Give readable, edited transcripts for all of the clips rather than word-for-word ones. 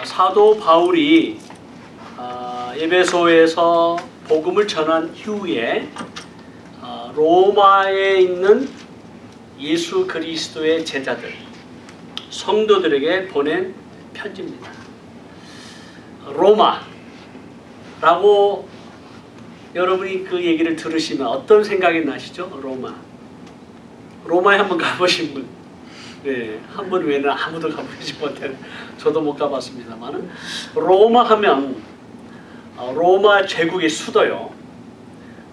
사도 바울이 에베소에서 복음을 전한 이후에 로마에 있는 예수 그리스도의 제자들, 성도들에게 보낸 편지입니다. 로마라고 여러분이 그 얘기를 들으시면 어떤 생각이 나시죠? 로마에 한번 가보신 분? 네, 한 분 외에는 아무도 가보지 못해요. 저도 못 가봤습니다만, 로마 하면 로마 제국의 수도요.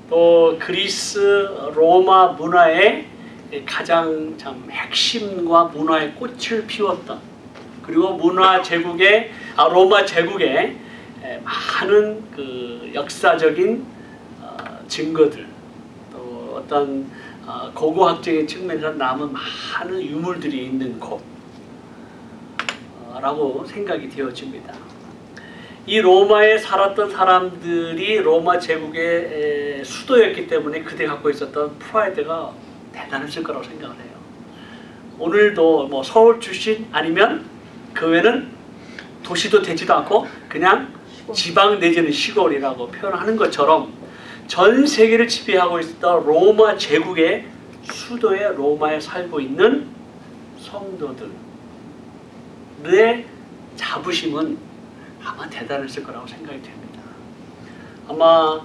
또 그리스 로마 문화의 가장 참 핵심과 문화의 꽃을 피웠던, 그리고 로마 제국의 많은 그 역사적인 증거들, 또 어떤 고고학적인 측면에서 남은 많은 유물들이 있는 곳라고 생각이 되어집니다. 이 로마에 살았던 사람들이 로마 제국의 수도였기 때문에 그때 갖고 있었던 프라이드가 대단했을 거라고 생각을 해요. 오늘도 뭐 서울 출신 아니면 그 외에는 도시도 되지도 않고 그냥 지방 내지는 시골이라고 표현하는 것처럼 전 세계를 지배하고 있었던 로마 제국의 수도의 로마에 살고 있는 성도들의 자부심은 아마 대단했을 거라고 생각이 됩니다. 아마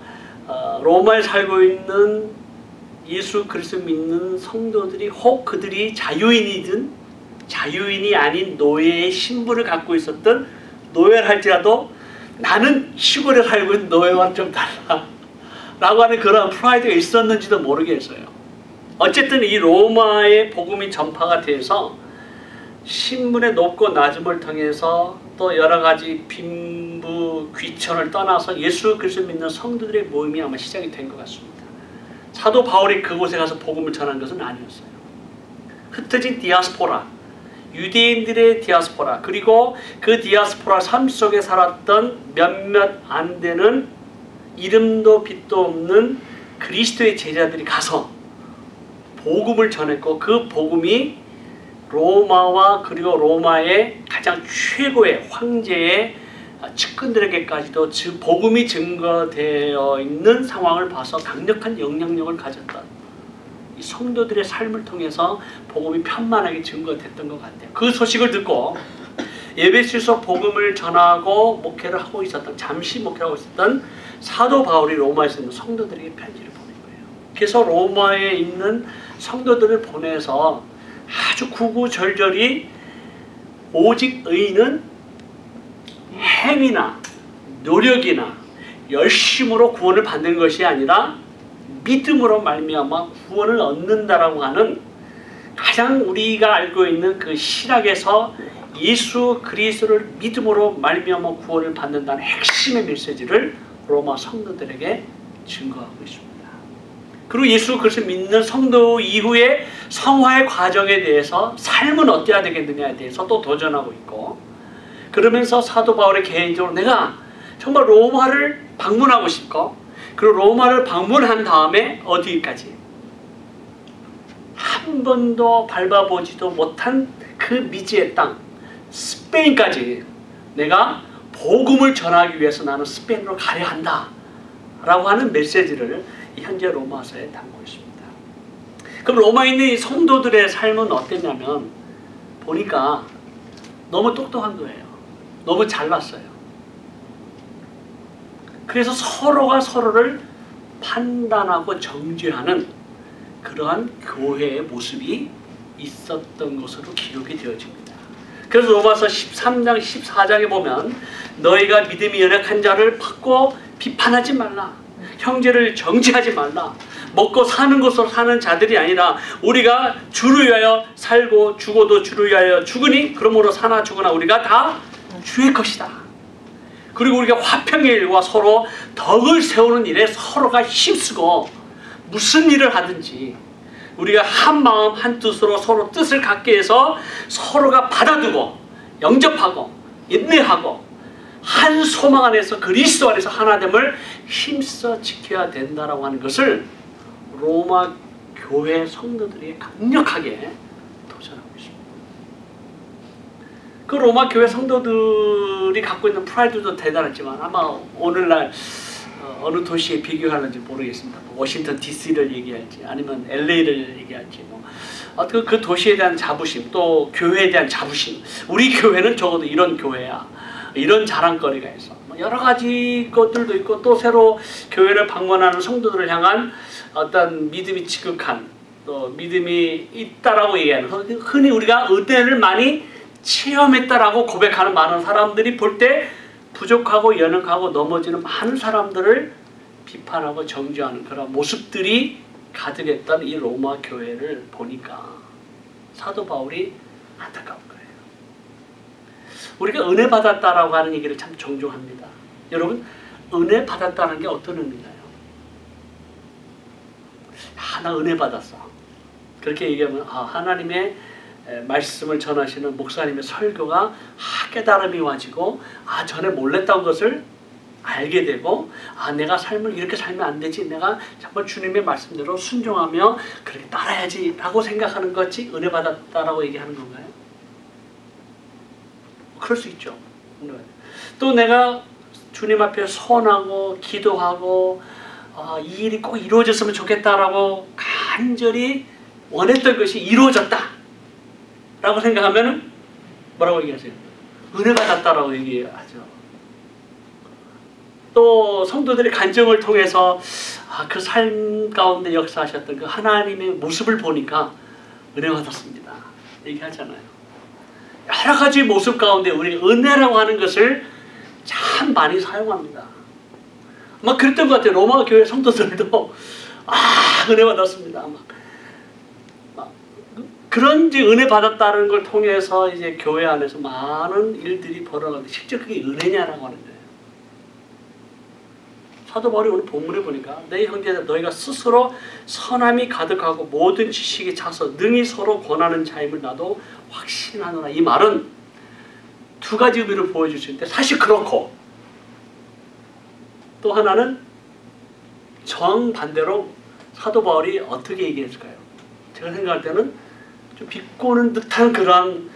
로마에 살고 있는 예수 그리스도 믿는 성도들이 혹 그들이 자유인이든 자유인이 아닌 노예의 신분을 갖고 있었던 노예를 할지라도 나는 시골에 살고 있는 노예와는 좀 달라 라고 하는 그런 프라이드가 있었는지도 모르겠어요. 어쨌든 이 로마의 복음이 전파가 돼서 신분의 높고 낮음을 통해서 또 여러가지 빈부 귀천을 떠나서 예수 그리스도 믿는 성도들의 모임이 아마 시작이 된 것 같습니다. 사도 바울이 그곳에 가서 복음을 전한 것은 아니었어요. 흩어진 디아스포라, 유대인들의 디아스포라, 그리고 그 디아스포라 삶 속에 살았던 몇몇 안 되는 이름도 빛도 없는 그리스도의 제자들이 가서 복음을 전했고, 그 복음이 로마와 그리고 로마의 가장 최고의 황제의 측근들에게까지도 복음이 증거되어 있는 상황을 봐서 강력한 영향력을 가졌던 이 성도들의 삶을 통해서 복음이 편만하게 증거됐던 것 같아요. 그 소식을 듣고 에베소서 복음을 전하고 목회를 하고 있었던, 잠시 목회를 하고 있었던 사도 바울이 로마에서 있는 성도들에게 편지를 보낸 거예요. 그래서 로마에 있는 성도들을 보내서 아주 구구절절히 오직 의인은 행위나 노력이나 열심으로 구원을 받는 것이 아니라 믿음으로 말미암아 구원을 얻는다라고 하는, 가장 우리가 알고 있는 그 신학에서 예수 그리스도를 믿음으로 말미암아 구원을 받는다는 핵심의 메시지를 로마 성도들에게 증거하고 있습니다. 그리고 예수 그리스도 믿는 성도 이후의 성화의 과정에 대해서 삶은 어때야 되겠느냐에 대해서 또 도전하고 있고, 그러면서 사도 바울이 개인적으로 내가 정말 로마를 방문하고 싶고, 그리고 로마를 방문한 다음에 어디까지 한 번도 밟아보지도 못한 그 미지의 땅 스페인까지 내가 복음을 전하기 위해서 나는 스페인으로 가야 한다 라고 하는 메시지를 현재 로마서에 담고 있습니다. 그럼 로마에 있는 이 성도들의 삶은 어땠냐면, 보니까 너무 똑똑한 거예요. 너무 잘났어요. 그래서 서로가 서로를 판단하고 정죄하는 그러한 교회의 모습이 있었던 것으로 기록이 되어집니다. 그래서 로마서 13장 14장에 보면 너희가 믿음이 연약한 자를 받고 비판하지 말라, 형제를 정죄하지 말라, 먹고 사는 것으로 사는 자들이 아니라 우리가 주를 위하여 살고 죽어도 주를 위하여 죽으니 그러므로 사나 죽으나 우리가 다 주의 것이다. 그리고 우리가 화평의 일과 서로 덕을 세우는 일에 서로가 힘쓰고, 무슨 일을 하든지 우리가 한 마음 한 뜻으로 서로 뜻을 갖게 해서 서로가 받아두고 영접하고 인내하고 한 소망 안에서 그리스도 안에서 하나됨을 힘써 지켜야 된다라고 하는 것을 로마 교회 성도들이 강력하게 도전하고 있습니다. 그 로마 교회 성도들이 우리 갖고 있는 프라이드도 대단했지만 아마 오늘날 어느 도시에 비교하는지 모르겠습니다. 워싱턴 DC를 얘기할지 아니면 LA를 얘기할지 그 도시에 대한 자부심, 또 교회에 대한 자부심. 우리 교회는 적어도 이런 교회야. 이런 자랑거리가 있어. 여러 가지 것들도 있고, 또 새로 교회를 방문하는 성도들을 향한 어떤 믿음이 지극한, 또 믿음이 있다라고 얘기하는, 흔히 우리가 은혜를 많이 체험했다라고 고백하는 많은 사람들이 볼 때 부족하고 연약하고 넘어지는 많은 사람들을 비판하고 정죄하는 그런 모습들이 가득했던 이 로마 교회를 보니까 사도 바울이 안타까운 거예요. 우리가 은혜 받았다라고 하는 얘기를 참 종종 합니다. 여러분, 은혜 받았다는 게 어떤 의미인가요? 나 은혜 받았어. 그렇게 얘기하면 하나님의 말씀을 전하시는 목사님의 설교가 깨달음이 와지고 전에 몰랐던 것을 알게 되고 내가 삶을 이렇게 살면 안 되지, 내가 정말 주님의 말씀대로 순종하며 그렇게 따라야지 라고 생각하는 것이 은혜 받았다라고 얘기하는 건가요? 그럴 수 있죠. 또 내가 주님 앞에 선하고 기도하고 이 일이 꼭 이루어졌으면 좋겠다라고 간절히 원했던 것이 이루어졌다 라고 생각하면 뭐라고 얘기하세요? 은혜 받았다라고 얘기하죠. 또 성도들의 간증을 통해서 그 삶 가운데 역사하셨던 그 하나님의 모습을 보니까 은혜 받았습니다 얘기하잖아요. 여러 가지 모습 가운데 우리 은혜라고 하는 것을 참 많이 사용합니다. 막 그랬던 것 같아요. 로마 교회 성도들도 은혜 받았습니다. 그런 이제 은혜 받았다는 걸 통해서 이제 교회 안에서 많은 일들이 벌어가는데 실제 그게 은혜냐라고 하는 거예요. 사도 바울이 오늘 본문에 보니까 내 형제들 너희가 스스로 선함이 가득하고 모든 지식이 차서 능히 서로 권하는 자임을 나도 확신하노라. 이 말은 두 가지 의미를 보여줄 수 있는데 사실 그렇고 또 하나는 정반대로 사도 바울이 어떻게 얘기했을까요? 제가 생각할 때는 좀 비꼬는 듯한 그런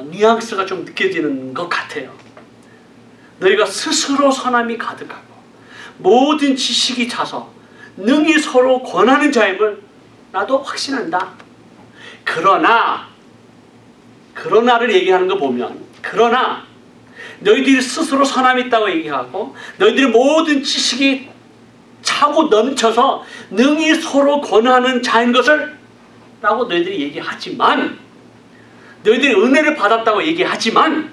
뉘앙스가 좀 느껴지는 것 같아요. 너희가 스스로 선함이 가득하고 모든 지식이 차서 능히 서로 권하는 자임을 나도 확신한다. 그러나를 얘기하는 거 보면 그러나 너희들이 스스로 선함이 있다고 얘기하고 너희들이 모든 지식이 차고 넘쳐서 능히 서로 권하는 자인 것을 라고 너희들이 얘기하지만 너희들이 은혜를 받았다고 얘기하지만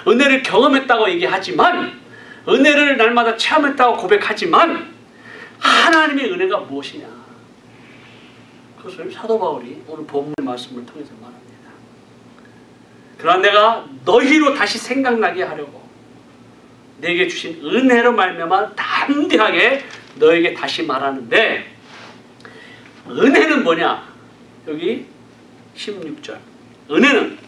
은혜를 경험했다고 얘기하지만 은혜를 날마다 체험했다고 고백하지만 하나님의 은혜가 무엇이냐, 그것을 사도 바울이 오늘 본문의 말씀을 통해서 말합니다. 그러나 내가 너희로 다시 생각나게 하려고 내게 주신 은혜로 말미암아 담대하게 너에게 다시 말하는데, 은혜는 뭐냐? 여기 16절 은혜는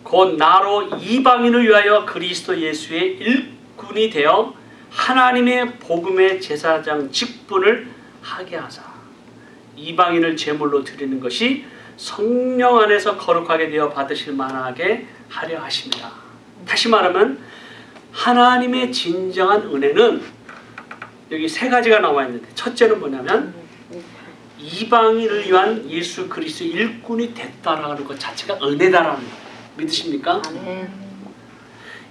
곧 나로 이방인을 위하여 그리스도 예수의 일꾼이 되어 하나님의 복음의 제사장 직분을 하게 하사 이방인을 제물로 드리는 것이 성령 안에서 거룩하게 되어 받으실 만하게 하려 하십니다. 다시 말하면 하나님의 진정한 은혜는 여기 세 가지가 나와 있는데, 첫째는 뭐냐면 이방인을 위한 예수 그리스도의 일꾼이 됐다라는 것 자체가 은혜다라는 거예요. 믿으십니까?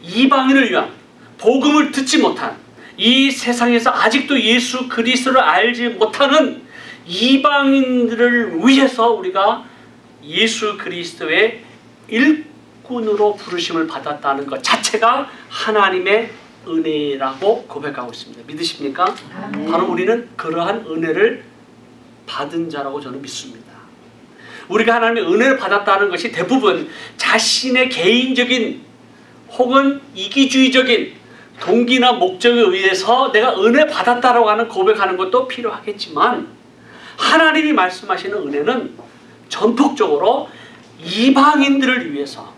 이방인을 위한, 복음을 듣지 못한, 이 세상에서 아직도 예수 그리스도를 알지 못하는 이방인들을 위해서 우리가 예수 그리스도의 일꾼으로 부르심을 받았다는 것 자체가 하나님의 은혜라고 고백하고 있습니다. 믿으십니까? 바로 우리는 그러한 은혜를 받은 자라고 저는 믿습니다. 우리가 하나님의 은혜를 받았다는 것이 대부분 자신의 개인적인 혹은 이기주의적인 동기나 목적에 의해서 내가 은혜 받았다라고 하는 고백하는 것도 필요하겠지만, 하나님이 말씀하시는 은혜는 전폭적으로 이방인들을 위해서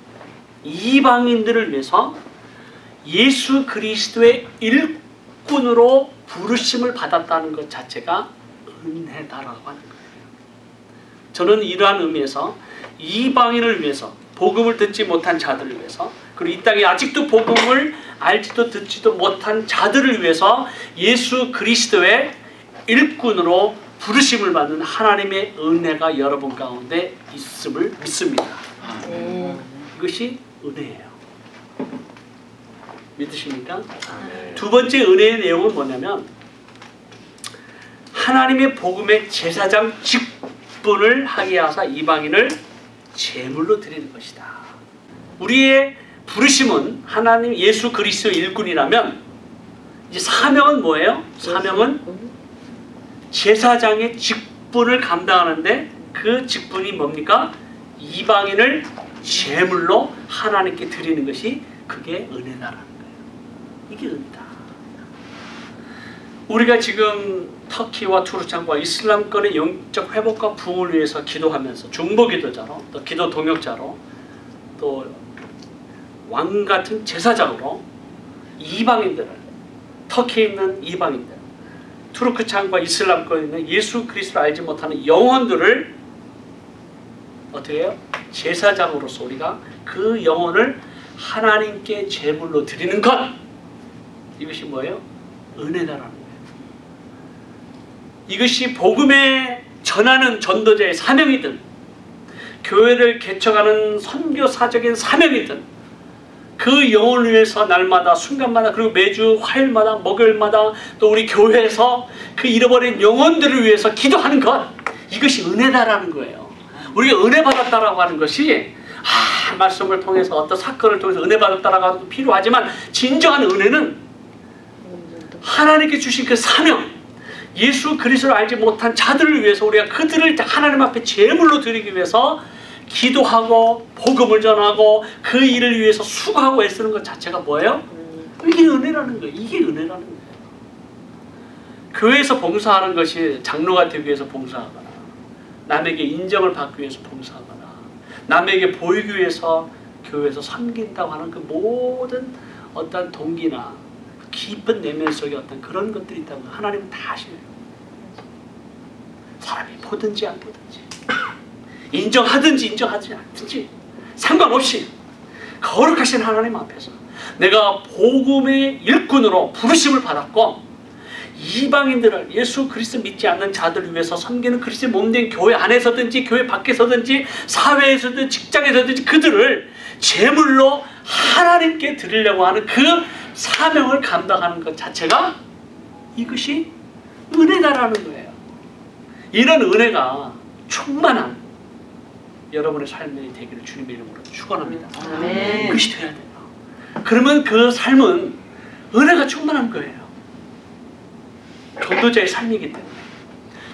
예수 그리스도의 일꾼으로 부르심을 받았다는 것 자체가 은혜다라고 하는 거예요. 저는 이러한 의미에서 이방인을 위해서, 복음을 듣지 못한 자들을 위해서, 그리고 이 땅에 아직도 복음을 알지도 듣지도 못한 자들을 위해서 예수 그리스도의 일꾼으로 부르심을 받는 하나님의 은혜가 여러분 가운데 있음을 믿습니다. 이것이 은혜예요. 믿으십니까? 두 번째 은혜의 내용은 뭐냐면 하나님의 복음의 제사장 직분을 하게 하사 이방인을 제물로 드리는 것이다. 우리의 부르심은 하나님 예수 그리스도 일꾼이라면 이제 사명은 뭐예요? 사명은 제사장의 직분을 감당하는데 그 직분이 뭡니까? 이방인을 제물로 하나님께 드리는 것이 그게 은혜다라는 거예요. 이게 은혜다. 우리가 지금 터키와 투르창과 이슬람권의 영적 회복과 부흥을 위해서 기도하면서 중보기도자로 또 기도 동역자로 또 왕같은 제사장으로 이방인들을 터키에 있는 이방인들 투르크창과 이슬람권에 있는 예수 그리스도를 알지 못하는 영혼들을 어떻게 해요? 제사장으로서 우리가 그 영혼을 하나님께 제물로 드리는 것, 이것이 뭐예요? 은혜다라는 거예요. 이것이 복음에 전하는 전도자의 사명이든 교회를 개척하는 선교사적인 사명이든 그 영혼을 위해서 날마다 순간마다 그리고 매주 화요일마다 목요일마다 또 우리 교회에서 그 잃어버린 영혼들을 위해서 기도하는 것, 이것이 은혜다라는 거예요. 우리가 은혜 받았다라고 하는 것이 말씀을 통해서 어떤 사건을 통해서 은혜 받았다라고 하는 것도 필요하지만 진정한 은혜는 하나님께 주신 그 사명, 예수 그리스도를 알지 못한 자들을 위해서 우리가 그들을 하나님 앞에 제물로 드리기 위해서 기도하고 복음을 전하고 그 일을 위해서 수고하고 애쓰는 것 자체가 뭐예요? 이게 은혜라는 거예요. 이게 은혜라는 거예요. 교회에서 봉사하는 것이 장로가 되기 위해서 봉사하거나 남에게 인정을 받기 위해서 봉사하거나 남에게 보이기 위해서 교회에서 섬긴다고 하는 그 모든 어떤 동기나 깊은 내면 속에 어떤 그런 것들이 있다면 하나님은 다 아시네요. 사람이 보든지 안 보든지 인정하든지 인정하지 않든지 상관없이 거룩하신 하나님 앞에서 내가 복음의 일꾼으로 부르심을 받았고 이방인들을 예수 그리스도 믿지 않는 자들을 위해서 섬기는 그리스도의 몸된 교회 안에서든지 교회 밖에서든지 사회에서든 직장에서든지 그들을 제물로 하나님께 드리려고 하는 그 사명을 감당하는 것 자체가 이것이 은혜다라는 거예요. 이런 은혜가 충만한 여러분의 삶이 되기를 주님의 이름으로 축원합니다. 그것이 돼야 돼요. 그러면 그 삶은 은혜가 충만한 거예요. 전도자의 삶이기 때문에,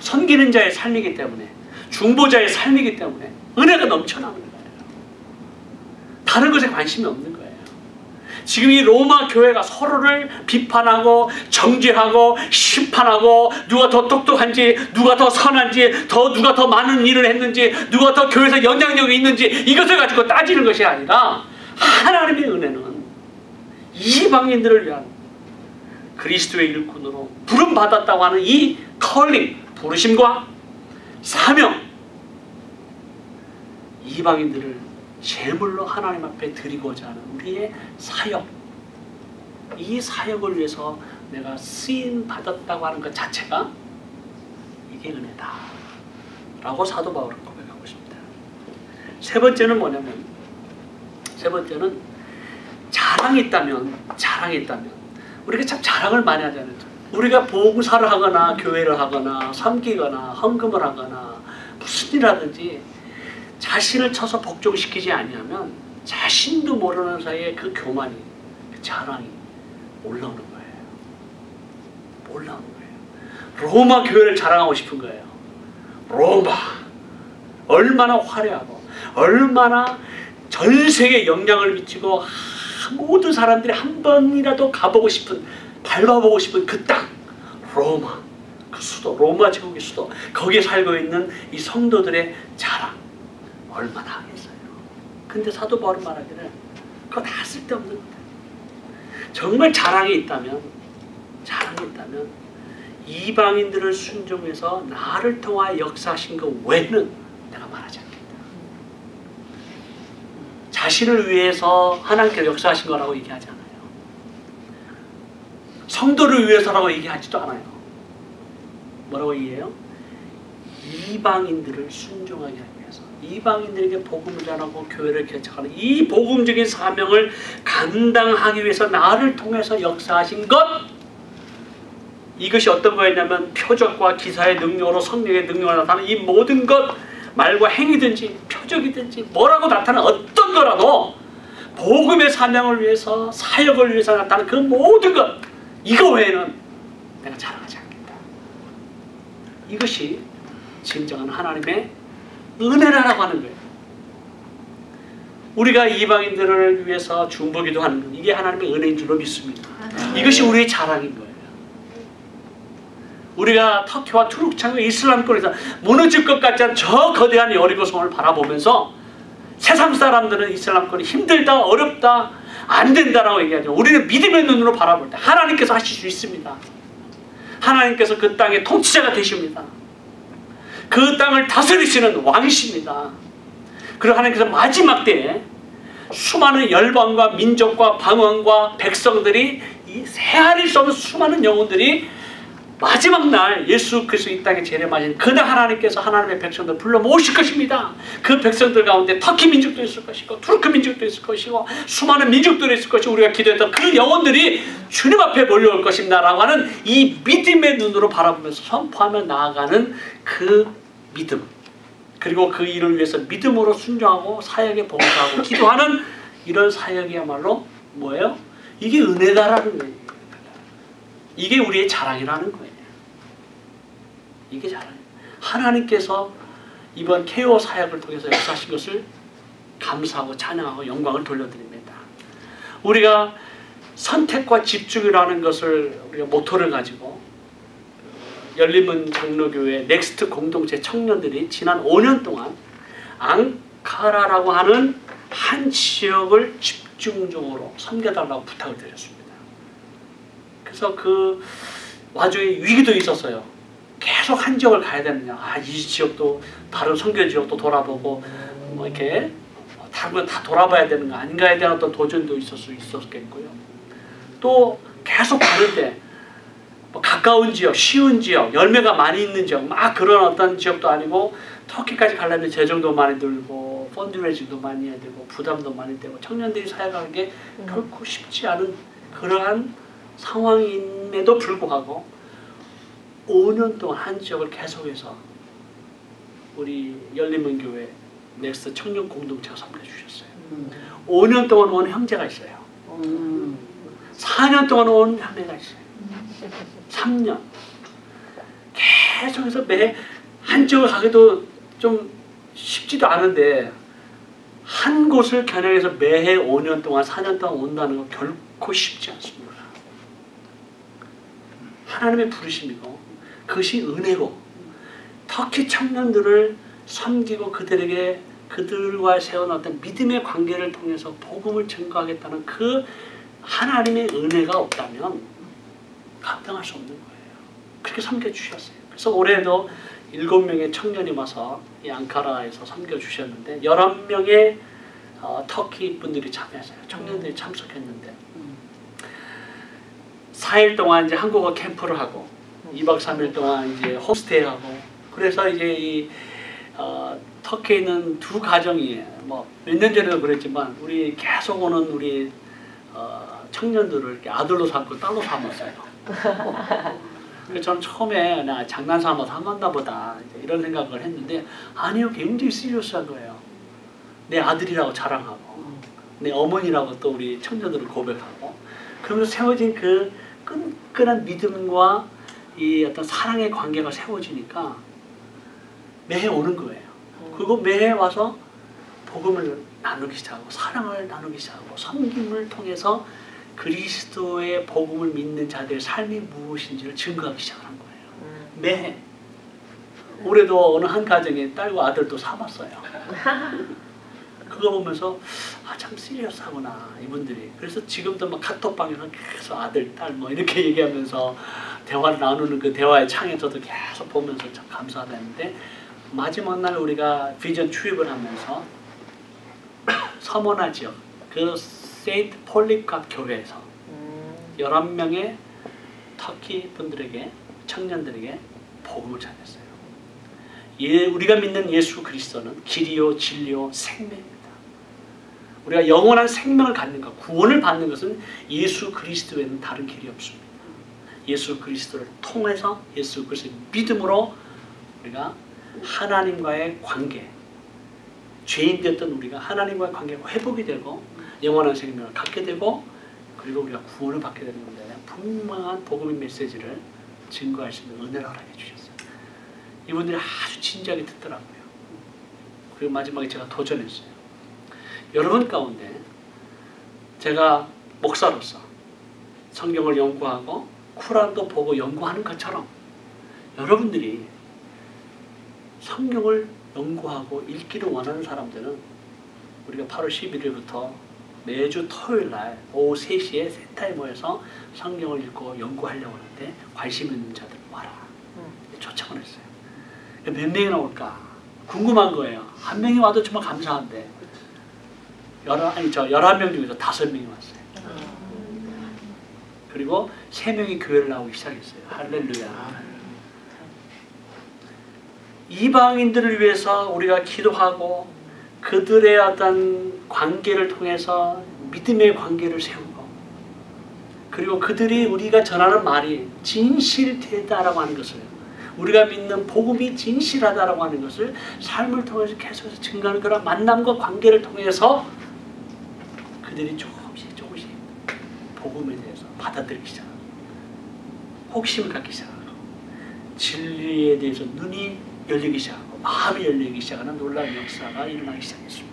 섬기는 자의 삶이기 때문에, 중보자의 삶이기 때문에 은혜가 넘쳐나는 거예요. 다른 것에 관심이 없는 거예요. 지금 이 로마 교회가 서로를 비판하고 정죄하고 심판하고 누가 더 똑똑한지 누가 더 선한지 누가 더 많은 일을 했는지 누가 더 교회에서 영향력이 있는지 이것을 가지고 따지는 것이 아니라 하나님의 은혜는 이방인들을 위한 그리스도의 일꾼으로 부름받았다고 하는 이 컬링, 부르심과 사명, 이방인들을 제물로 하나님 앞에 드리고자 하는 우리의 사역, 이 사역을 위해서 내가 쓰임 받았다고 하는 것 자체가 이게 은혜다 라고 사도 바울은 고백하고 있습니다. 세 번째는 뭐냐면, 세 번째는 자랑이 있다면 우리가 참 자랑을 많이 하잖아요. 우리가 봉사를 하거나 교회를 하거나 섬기거나 헌금을 하거나 무슨 일 하든지 자신을 쳐서 복종시키지 아니하면 자신도 모르는 사이에 그 교만이, 그 자랑이 올라오는 거예요. 올라오는 거예요. 로마 교회를 자랑하고 싶은 거예요. 로마 얼마나 화려하고 얼마나 전 세계에 영향을 미치고 모든 사람들이 한 번이라도 가보고 싶은, 밟아보고 싶은 그 땅, 로마, 그 수도, 로마 제국의 수도, 거기에 살고 있는 이 성도들의 자랑 얼마나 하겠어요. 근데 사도 바울은 말하기를 그거 다 쓸데없는 거다. 정말 자랑이 있다면 이방인들을 순종해서 나를 통하여 역사하신 것 외에는 내가 말하지 않겠다. 자신을 위해서 하나님께서 역사하신 거라고 얘기하지 않아요. 성도를 위해서라고 얘기하지도 않아요. 뭐라고 얘기해요? 이방인들을 순종하게 하기 위해서, 이방인들에게 복음을 전하고 교회를 개척하는 이 복음적인 사명을 감당하기 위해서 나를 통해서 역사하신 것, 이것이 어떤 거였냐면 표적과 기사의 능력으로 성령의 능력을 나타내는 이 모든 것, 말과 행위든지 표적이든지 뭐라고 나타나는 어떤 거라도 복음의 사명을 위해서, 사역을 위해서 나타나는 그 모든 것, 이거 외에는 내가 자랑하지 않겠다. 이것이 진정한 하나님의 은혜라고 하는 거예요. 우리가 이방인들을 위해서 중보기도 하는 것, 이게 하나님의 은혜인 줄로 믿습니다. 이것이 우리의 자랑인 거예요. 우리가 터키와 투르크창과 이슬람권에서 무너질 것 같지 않은 저 거대한 여리고성을 바라보면서 세상 사람들은 이슬람권이 힘들다, 어렵다, 안 된다라고 얘기하죠. 우리는 믿음의 눈으로 바라볼 때 하나님께서 하실 수 있습니다. 하나님께서 그 땅의 통치자가 되십니다. 그 땅을 다스리시는 왕이십니다. 그리고 하나님께서 마지막 때에 수많은 열방과 민족과 방언과 백성들이, 이 헤아릴 수 없는 수많은 영혼들이 마지막 날 예수 그리스도 이 땅에 재림하신 그날 하나님께서 하나님의 백성들을 불러 모으실 것입니다. 그 백성들 가운데 터키 민족도 있을 것이고 투르크 민족도 있을 것이고 수많은 민족들이 있을 것이고 우리가 기도했던 그 영혼들이 주님 앞에 몰려올 것입니다 라고 하는 이 믿음의 눈으로 바라보면서 선포하며 나아가는 그 믿음, 그리고 그 일을 위해서 믿음으로 순종하고 사역에 봉사하고 기도하는 이런 사역이야말로 뭐예요? 이게 은혜다라는 거예요. 이게 우리의 자랑이라는 거예요. 이게 자랑이에요. 하나님께서 이번 케어 사역을 통해서 역사하신 것을 감사하고 찬양하고 영광을 돌려드립니다. 우리가 선택과 집중이라는 것을 우리가 모토를 가지고 열림은 장로교회 넥스트 공동체 청년들이 지난 5년 동안 앙카라라고 하는 한 지역을 집중적으로 섬겨달라고 부탁을 드렸습니다. 그래서 그 와중에 위기도 있었어요. 계속 한 지역을 가야 되느냐. 이 지역도 다른 선교 지역도 돌아보고 뭐 이렇게 다른 건 다 돌아봐야 되는 거 아닌가에 대한 어떤 도전도 있었겠고요. 또 계속 가는데 뭐 가까운 지역, 쉬운 지역, 열매가 많이 있는 지역, 막 그런 어떤 지역도 아니고 터키까지 가려면 재정도 많이 들고 펀드레이징도 많이 해야 되고 부담도 많이 되고 청년들이 사역하는 게 결코 쉽지 않은 그러한 상황임에도 불구하고 5년 동안 한 지역을 계속해서 우리 열림은 교회 넥스트 청년 공동체가 섬겨주셨어요. 5년 동안 온 형제가 있어요. 4년 동안 온 형제가 있어요. 3년 계속해서 매 한 지역을 가기도 좀 쉽지도 않은데 한 곳을 겨냥해서 매해 5년 동안 4년 동안 온다는 건 결코 쉽지 않습니다. 하나님의 부르심이고 그것이 은혜고 터키 청년들을 섬기고 그들과 세운 어떤 믿음의 관계를 통해서 복음을 증거하겠다는 그 하나님의 은혜가 없다면 감당할 수 없는 거예요. 그렇게 섬겨주셨어요. 그래서 올해도 7명의 청년이 와서 이 앙카라에서 섬겨주셨는데 11명의 터키 분들이 참여했어요. 청년들이 참석했는데 4일 동안 이제 한국어 캠프를 하고 2박 3일 동안 이제 홈스테이하고 그래서 이제 이 터키에 있는 두 가정이 뭐 몇 년 전에도 그랬지만 우리 계속 오는 우리 청년들을 이렇게 아들로 삼고 딸로 삼았어요. 그래서 저는 처음에 나 장난삼아서 한 건가 보다 이런 생각을 했는데 아니요, 굉장히 시리어스한 거예요. 내 아들이라고 자랑하고 내 어머니라고 또 우리 청년들을 고백하고 그러면서 세워진 그 끈끈한 믿음과 이 어떤 사랑의 관계가 세워지니까 매해 오는 거예요. 그리고 매해 와서 복음을 나누기 시작하고 사랑을 나누기 시작하고 섬김을 통해서 그리스도의 복음을 믿는 자들의 삶이 무엇인지를 증거하기 시작하는 거예요. 매해. 올해도 어느 한 가정에 딸과 아들도 삼았어요. 그거 보면서 참 시리어스하구나 이분들이. 그래서 지금도 막 카톡방에서 계속 아들, 딸 뭐 이렇게 얘기하면서 대화를 나누는 그 대화의 창에 저도 계속 보면서 참 감사하다 했는데 마지막 날 우리가 비전 출입을 하면서 서머나 지역 그 세인트 폴리캅 교회에서 11명의 터키 분들에게, 청년들에게 복음을 전했어요. 예, 우리가 믿는 예수 그리스도는 길이요 진리요 생명입니다. 우리가 영원한 생명을 갖는 것, 구원을 받는 것은 예수 그리스도에는 다른 길이 없습니다. 예수 그리스도를 통해서, 예수 그리스도의 믿음으로 우리가 하나님과의 관계, 죄인 되었던 우리가 하나님과의 관계가 회복이 되고 영원한 생명을 갖게 되고, 그리고 우리가 구원을 받게 되는 건데, 분명한 복음의 메시지를 증거할 수 있는 은혜를 허락해 주셨어요. 이분들이 아주 진지하게 듣더라고요. 그리고 마지막에 제가 도전했어요. 여러분 가운데 제가 목사로서 성경을 연구하고 쿠란도 보고 연구하는 것처럼 여러분들이 성경을 연구하고 읽기를 원하는 사람들은 우리가 8월 11일부터 매주 토요일날 오후 3시에 센터에 모여서 성경을 읽고 연구하려고 하는데 관심 있는 자들 와라. 초청을 했어요. 몇 명이나 올까 궁금한 거예요. 한 명이 와도 정말 감사한데 11명 중에서 5명이 왔어요. 그리고 3명이 교회를 나오기 시작했어요. 할렐루야. 이방인들을 위해서 우리가 기도하고 그들의 어떤 관계를 통해서 믿음의 관계를 세우고, 그리고 그들이 우리가 전하는 말이 진실되다라고 하는 것을, 우리가 믿는 복음이 진실하다라고 하는 것을 삶을 통해서 계속해서 증거하는 그런 만남과 관계를 통해서 그들이 조금씩 복음에 대해서 받아들이기 시작하고 호기심을 갖기 시작하고 진리에 대해서 눈이 열리기 시작하고 마음이 열리기 시작하는 놀라운 역사가 일어나기 시작했습니다.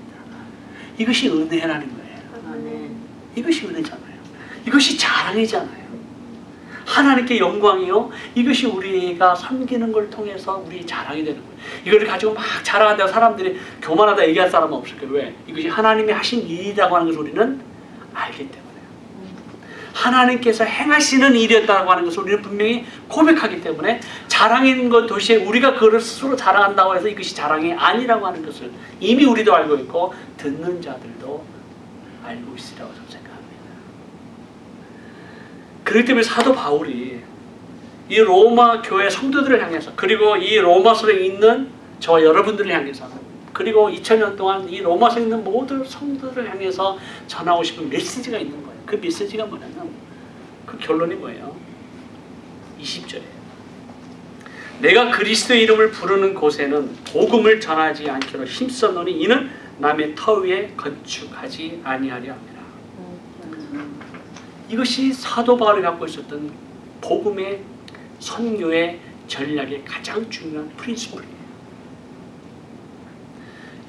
이것이 은혜라는 거예요. 이것이 은혜잖아요. 이것이 자랑이잖아요. 하나님께 영광이요. 이것이 우리가 섬기는 걸 통해서 우리 자랑이 되는 거예요. 이걸 가지고 막 자랑한다고 사람들이 교만하다 얘기할 사람은 없을 거예요. 왜? 이것이 하나님이 하신 일이라고 하는 것을 우리는 알기 때문에. 하나님께서 행하시는 일이었다고 하는 것을 우리는 분명히 고백하기 때문에 자랑인 것 도시에 우리가 그걸 스스로 자랑한다고 해서 이것이 자랑이 아니라고 하는 것을 이미 우리도 알고 있고 듣는 자들도 알고 있으라고 저는 생각합니다. 그렇기 때문에 사도 바울이 이 로마 교회 성도들을 향해서, 그리고 이 로마서에 있는 저와 여러분들을 향해서, 그리고 2000년 동안 이 로마서에 있는 모든 성도들을 향해서 전하고 싶은 메시지가 있는 거예요. 그 메시지가 뭐냐면 그 결론이 뭐예요? 20절이에요. 내가 그리스도의 이름을 부르는 곳에는 복음을 전하지 않기로 힘썼노니 이는 남의 터 위에 건축하지 아니하려 합니다. 이것이 사도 바울이 갖고 있었던 복음의 선교의 전략의 가장 중요한 프린시플이에요.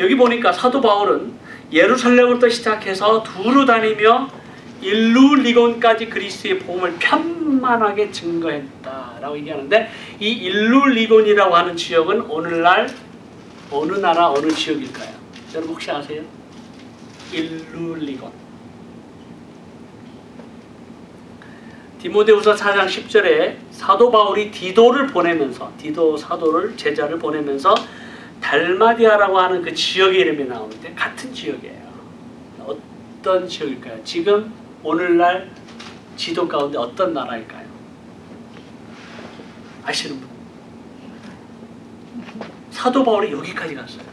여기 보니까 사도 바울은 예루살렘부터 시작해서 두루 다니며 일루리곤까지 그리스도의 복음을 편만하게 증거했다라고 얘기하는데, 이 일루리곤이라고 하는 지역은 오늘날 어느 나라 어느 지역일까요? 여러분 혹시 아세요? 일루리곤. 디모데후서 4장 10절에 사도 바울이 디도를 보내면서, 디도 사도를 제자를 보내면서 달마디아라고 하는 그 지역의 이름이 나오는데 같은 지역이에요. 어떤 지역일까요? 지금 오늘날 지도 가운데 어떤 나라일까요? 아시는 분? 사도 바울이 여기까지 갔어요.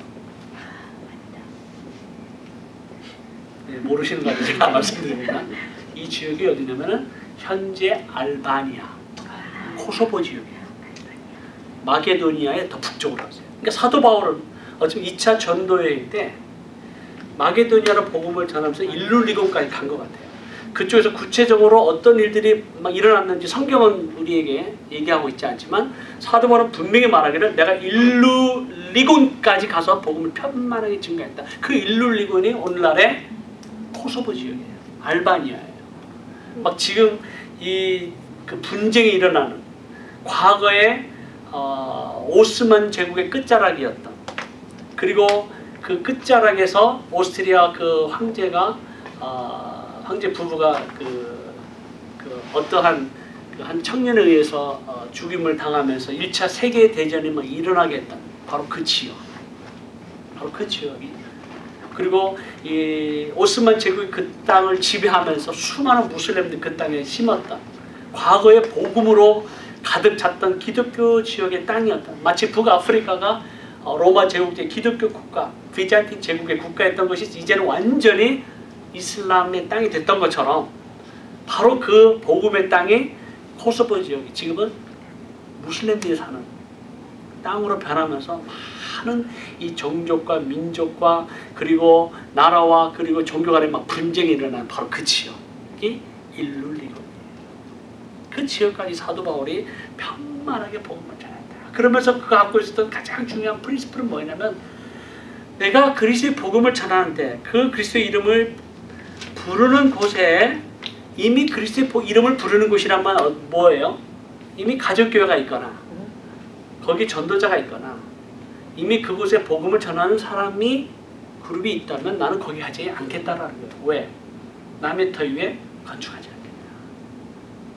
네, 모르시는 거 아니에요? 제가 말씀드립니다. 이 지역이 어디냐면은 현재 알바니아, 코소보 지역이에요. 마게도니아의 더 북쪽으로 갔어요. 그러니까 사도 바울은 어차피 2차 전도여행 때 마게도니아로 복음을 전하면서 일루리곤까지 간 것 같아요. 그쪽에서 구체적으로 어떤 일들이 막 일어났는지 성경은 우리에게 얘기하고 있지 않지만 사도 바울은 분명히 말하기를 내가 일루리곤까지 가서 복음을 편만하게 증거했다. 그 일루리곤이 오늘날의 코소보 지역이에요. 알바니아예요. 막 지금 이 그 분쟁이 일어나는 과거에 오스만 제국의 끝자락이었던, 그리고 그 끝자락에서 오스트리아 그 황제가 황제 부부가 어떠한 한 청년에 의해서 죽임을 당하면서 1차 세계 대전이 막 일어나게 했던 바로 그 지역, 바로 그 지역이, 그리고 이 오스만 제국이 그 땅을 지배하면서 수많은 무슬림들이 그 땅에 심었다. 과거의 복음으로 가득 찼던 기독교 지역의 땅이었다. 마치 북아프리카가 로마 제국의 기독교 국가, 비잔틴 제국의 국가였던 것이 이제는 완전히 이슬람의 땅이 됐던 것처럼 바로 그 복음의 땅이 코소보 지역이 지금은 무슬림들이 사는 땅으로 변하면서 많은 이 종족과 민족과 그리고 나라와 그리고 종교 간에 막 분쟁이 일어나는 바로 그 지역이 일룰리고 그 지역까지 사도 바울이 편만하게 복음을 전한다. 그러면서 그가 갖고 있었던 가장 중요한 프린시플은 뭐냐면 내가 그리스도의 복음을 전하는데 그 그리스도의 이름을 부르는 곳에 이미 그리스도의 이름을 부르는 곳이란 말은 뭐예요? 이미 가정교회가 있거나 거기 전도자가 있거나 이미 그곳에 복음을 전하는 사람이 그룹이 있다면 나는 거기 하지 않겠다라는 거예요. 왜? 남의 터 위에 건축하지 않겠다.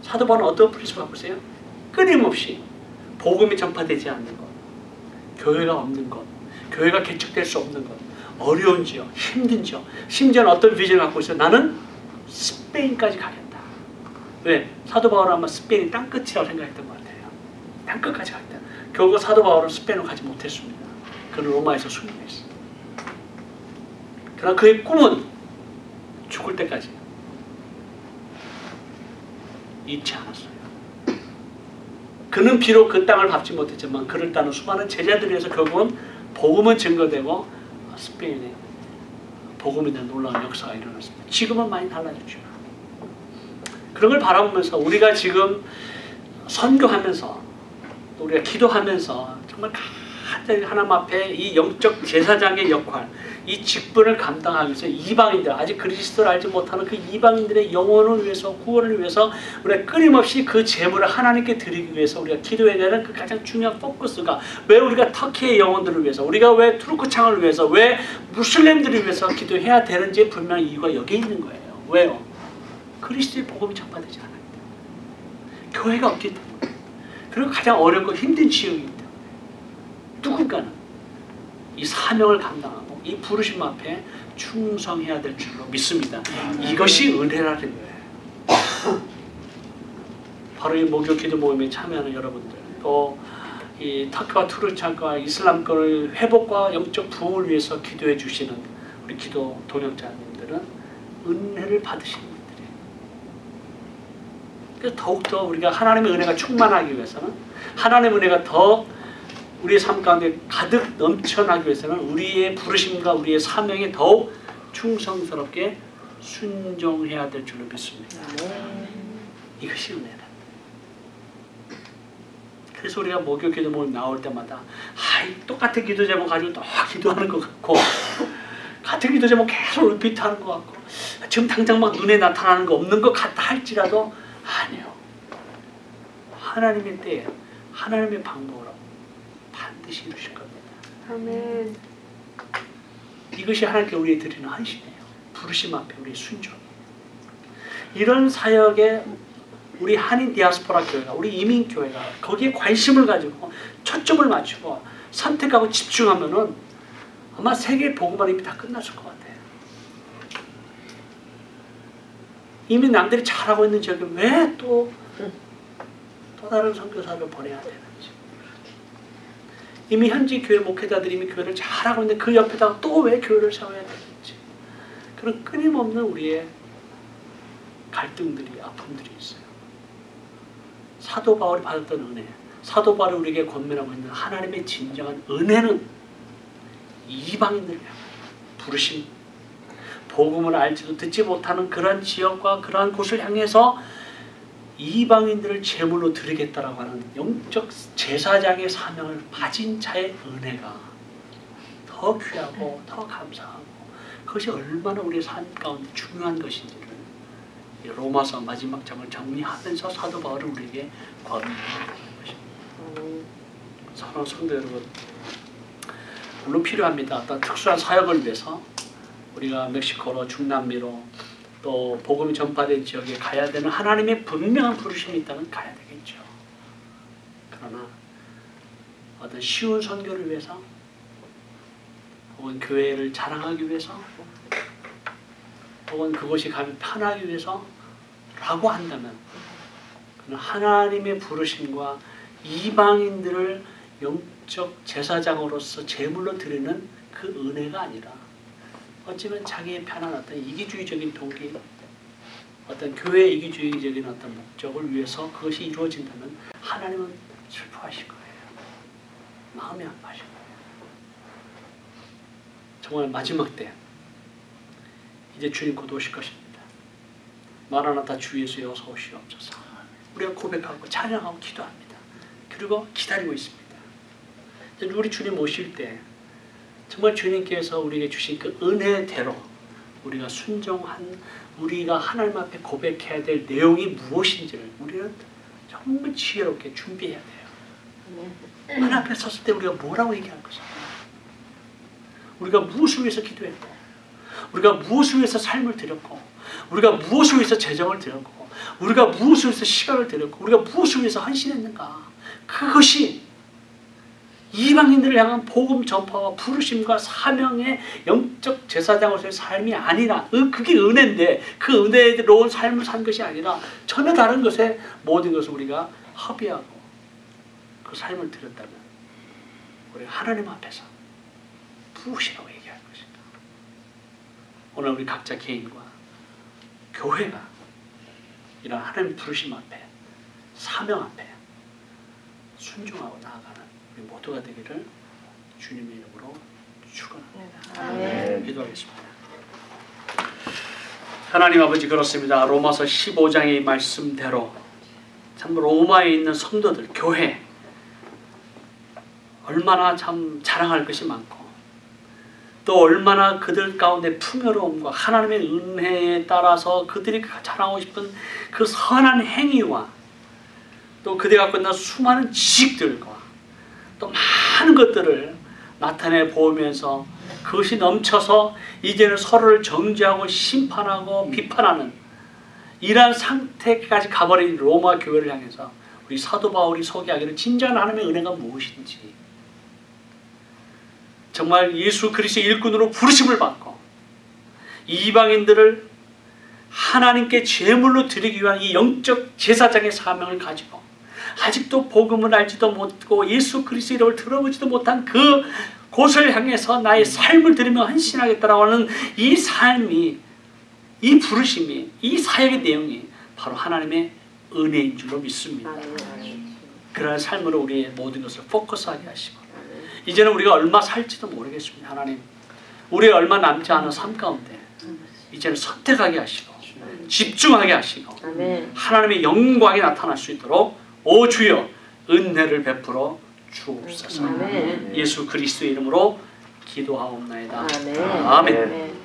사도 바울은 어떤 프린시플을 갖고 있어요? 끊임없이 복음이 전파되지 않는 것, 교회가 없는 것, 교회가 개척될 수 없는 것, 어려운 지역, 힘든 지역, 심지어는 어떤 비전을 갖고 있어요? 나는 스페인까지 가겠다. 왜? 사도 바울은 아마 스페인이 땅끝이라고 생각했던 것 같아요. 땅끝까지 가겠다. 결국 사도 바울은 스페인으로 가지 못했습니다. 그는 로마에서 순교했어요. 그러나 그의 꿈은 죽을 때까지 잊지 않았어요. 그는 비록 그 땅을 밟지 못했지만 그를 따른 수많은 제자들에 의해서 결국은 복음은 증거되고 스페인에 복음에 대한 놀라운 역사가 일어났습니다. 지금은 많이 달라졌죠. 그런 걸 바라보면서 우리가 지금 선교하면서 또 우리가 기도하면서 정말 간절히 하나님 앞에 이 영적 제사장의 역할, 이 직분을 감당하기 위해서 이방인들, 아직 그리스도를 알지 못하는 그 이방인들의 영혼을 위해서, 구원을 위해서 우리가 끊임없이 그 제물을 하나님께 드리기 위해서 우리가 기도해야 되는 그 가장 중요한 포커스가 왜 우리가 터키의 영혼들을 위해서, 우리가 왜 투르크 창을 위해서, 왜 무슬림들을 위해서 기도해야 되는지 분명히 이유가 여기에 있는 거예요. 왜요? 그리스도의 복음이 전파되지 않아요. 교회가 없기 때문에. 그리고 가장 어렵고 힘든 지역이기 때문에 누군가는 이 사명을 감당하고 이 부르심 앞에 충성해야 될 줄로 믿습니다. 이것이 은혜라는 거예요. 바로 이 목요 기도 모임에 참여하는 여러분들, 또 이 터키와 투르크와 이슬람권의 회복과 영적 부흥을 위해서 기도해 주시는 우리 기도 동역자님들은 은혜를 받으시는 분들이에요. 그래서 더욱더 우리가 하나님의 은혜가 충만하기 위해서는, 하나님의 은혜가 더 우리의 삶 가운데 가득 넘쳐나기 위해서는 우리의 부르심과 우리의 사명에 더욱 충성스럽게 순종해야 될 줄로 믿습니다. 이것이 은혜다. 그래서 우리가 목요 기도 모임 나올 때마다 똑같은 기도 제목 가지고 또 기도하는 것 같고, 같은 기도 제목 계속 리피트하는 것 같고, 지금 당장 막 눈에 나타나는 거 없는 것 같다 할지라도 아니요. 하나님의 때에 하나님의 방법으로 반드시 이루실 겁니다. 아멘. 이것이 하나님께 우리에 드리는 헌신이에요. 부르심 앞에 우리의 순종. 이런 사역에 우리 한인 디아스포라 교회가, 우리 이민 교회가 거기에 관심을 가지고 초점을 맞추고 선택하고 집중하면은 아마 세계 복음화는 이미 다 끝났을 것 같아요. 이미 남들이 잘하고 있는 지역에 왜 또 다른 선교사를 보내야 되는지. 이미 현지 교회 목회자들이 이미 교회를 잘하고 있는데 그 옆에다가 또 왜 교회를 세워야 되는지. 그런 끊임없는 우리의 갈등들이, 아픔들이 있어요. 사도 바울이 받았던 은혜, 사도 바울이 우리에게 권면하고 있는 하나님의 진정한 은혜는 이방인들을 향한 부르심, 복음을 알지도 듣지 못하는 그러한 지역과 그러한 곳을 향해서 이방인들을 제물로 드리겠다라고 하는 영적 제사장의 사명을 가진 자의 은혜가 더 귀하고 더 감사하고, 그것이 얼마나 우리의 삶 가운데 중요한 것인지를 로마서 마지막 장을 정리하면서 사도 바울은 우리에게 권면하는 것입니다. 사랑하는 성도 여러분, 물론 필요합니다. 어떤 특수한 사역을 위해서 우리가 멕시코로, 중남미로, 또 복음이 전파된 지역에 가야 되는 하나님의 분명한 부르심이 있다면 가야 되겠죠. 그러나 어떤 쉬운 선교를 위해서, 혹은 교회를 자랑하기 위해서, 혹은 그곳이 가면 편하기 위해서 라고 한다면 하나님의 부르심과 이방인들을 영적 제사장으로서 제물로 드리는 그 은혜가 아니라 어쩌면 자기의 편한 어떤 이기주의적인 동기, 어떤 교회의 이기주의적인 어떤 목적을 위해서 그것이 이루어진다면 하나님은 슬퍼하실 거예요. 마음이 아파하실 거예요. 정말 마지막 때 이제 주님 곧 오실 것입니다. 마라나타 주 예수여 어서 오시옵소서. 우리가 고백하고 찬양하고 기도합니다. 그리고 기다리고 있습니다. 우리 주님 오실 때 정말 주님께서 우리에게 주신 그 은혜대로 우리가 순종한, 우리가 하나님 앞에 고백해야 될 내용이 무엇인지를 우리는 정말 지혜롭게 준비해야 돼요. 하나님 앞에 섰을 때 우리가 뭐라고 얘기할 것인가? 우리가 무엇을 위해서 기도했고, 우리가 무엇을 위해서 삶을 드렸고, 우리가 무엇을 위해서 재정을 드렸고, 우리가 무엇을 위해서 시간을 드렸고, 우리가 무엇을 위해서 헌신했는가? 그것이 이방인들을 향한 복음 전파와 부르심과 사명의 영적 제사장으로서의 삶이 아니라, 그게 은혜인데 그 은혜로운 삶을 산 것이 아니라 전혀 다른 것에 모든 것을 우리가 허비하고 그 삶을 드렸다면 우리가 하나님 앞에서 무엇이라고 얘기할 것인가? 오늘 우리 각자 개인과 교회가 이런 하나님 부르심 앞에, 사명 앞에 순종하고 나아가는 우리 모두가 되기를 주님의 이름으로 축원합니다. 기도하겠습니다. 하나님 아버지, 그렇습니다. 로마서 15장의 말씀대로 참 로마에 있는 성도들, 교회 얼마나 참 자랑할 것이 많고, 또 얼마나 그들 가운데 풍요로움과 하나님의 은혜에 따라서 그들이 자랑하고 싶은 그 선한 행위와 또 그들이 갖고 있는 수많은 지식들과 또 많은 것들을 나타내 보면서 그것이 넘쳐서 이제는 서로를 정죄하고 심판하고 비판하는 이러한 상태까지 가버린 로마 교회를 향해서 우리 사도 바울이 소개하기를 진정한 하나님의 은혜가 무엇인지, 정말 예수 그리스도의 일꾼으로 부르심을 받고 이방인들을 하나님께 제물로 드리기 위한 이 영적 제사장의 사명을 가지고 아직도 복음을 알지도 못하고 예수 그리스도의 이름을 들어보지도 못한 그 곳을 향해서 나의 삶을 드리며 헌신하겠다라고 하는 이 삶이, 이 부르심이, 이 사역의 내용이 바로 하나님의 은혜인 줄로 믿습니다. 그러한 삶으로 우리의 모든 것을 포커스하게 하시고, 이제는 우리가 얼마 살지도 모르겠습니다. 하나님, 우리가 얼마 남지 않은 삶 가운데 이제는 선택하게 하시고 집중하게 하시고 하나님의 영광이 나타날 수 있도록 오 주여 은혜를 베풀어 주옵소서. 예수 그리스도의 이름으로 기도하옵나이다. 아멘.